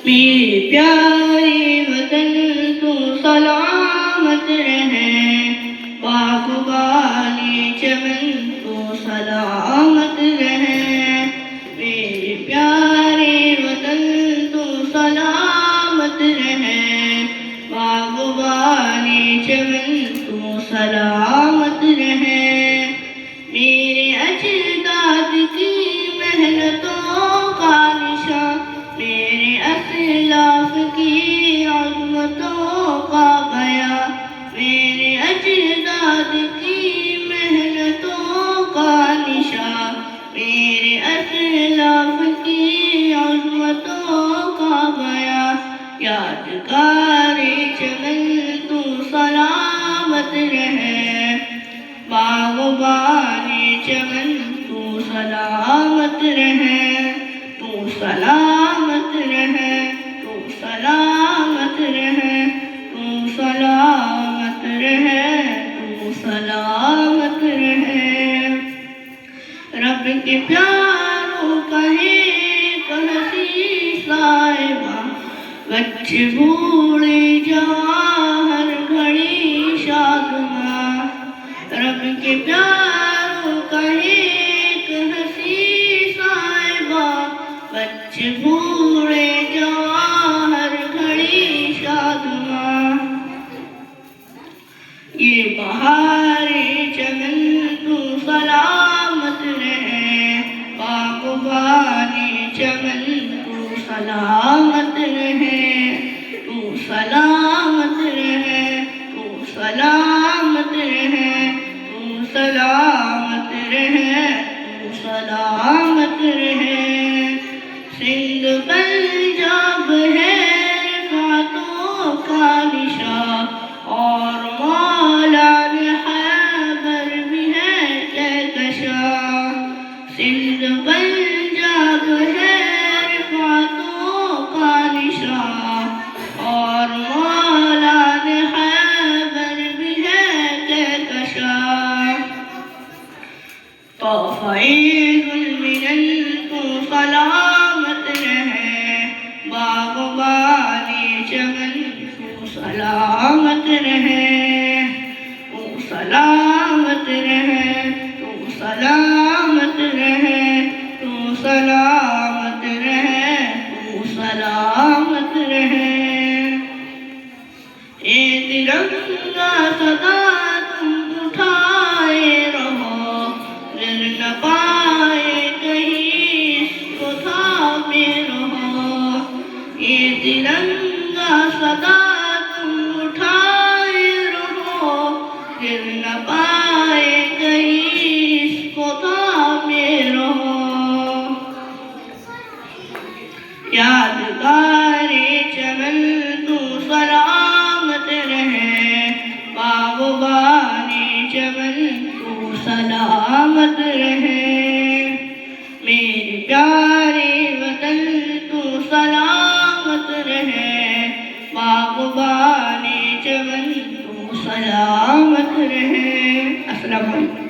میرے پیارے وطن تو سلامت رہے، باغبانے چمن تو سلامت رہے، میرے پیارے وطن تو سلامت رہے، باغبانے چمن تو سلامت رہے، میرے اجداد کی محنتوں کا نشان، میرے اسلاف کی عظمتوں کا بیان، میرے اجداد کی محنتوں کا نشان، میرے اسلاف کی عظمتوں کا بیان، یادگار چمن تو سلامت رہے، باغبان چمن تو سلامت رہے، تو سلامت رہے، تو سلامت رہے، تو سلامت رہے، تو سلامت رہے، رب کے پیاروں کا ایک ہنسی صاحبہ، بچے بوڑھے جوان ہر گھڑی شادماں، رب کے پیاروں کا ایک ہنسی صاحبہ، بچے بوڑھے جوان ہر گھڑی شادماں، یہ بہار چمن تو سلامت رہے، باغبان چمن تو سلامت رہے، تو سلامت رہے، تو سلامت رہے، تو سلامت رہے، تو سلامت رہے، سندھ پنجاب ہے رفعتوں کا نشان، اور مولانا حیدر بھی ہے کہکشاں، سندھ پنجاب ہے رفعتوں کا نشان، اور مولانا حیدر بھی ہے کہکشاں، طاف عید المنن تو سلامت رہے، باغبان چمن تو سلامت رہے، تو سلامت رہے، تو سلامت رہے، تو سلامت رہے، تو سلامت رہے، اے ترنگا سدا تم اٹھائے رہو، گر نہ پائے کہیں اس کو تھامے رہو، اے ترنگا سدا تم اٹھائے رہو، گر نہ پائے کہیں اس کو تھامے رہو، یادگار چمن تو سلامت رہے، باغبان چمن تو سلامت رہے، میرے پیارے وطن تو سلامت رہے، باغبان چمن تو سلامت رہے۔ السلام علیکم۔